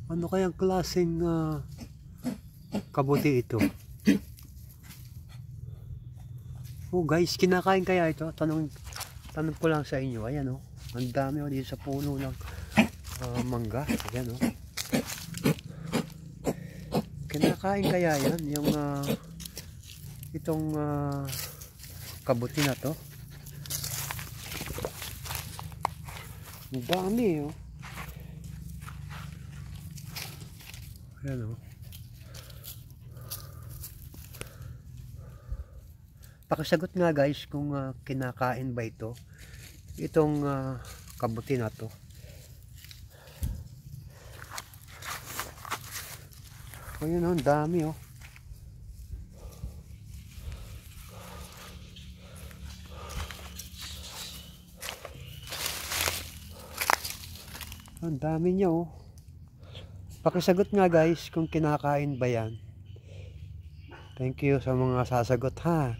Ano kayang klaseng kabuti ito? Oh guys, kinakain kaya ito? Tanong ko lang sa inyo. Ayan oh, ang dami oh dito sa puno ng mangga. Ayan oh. Kinakain kaya yan yung itong kabuti na to? Ang dami oh. Ayan oh. Pakisagot nga guys kung kinakain ba ito itong kabuti na to. Ayun oh, ang dami oh. Ang dami niya oh. Pakisagot nga guys kung kinakain ba yan. Thank you sa mga sasagot ha.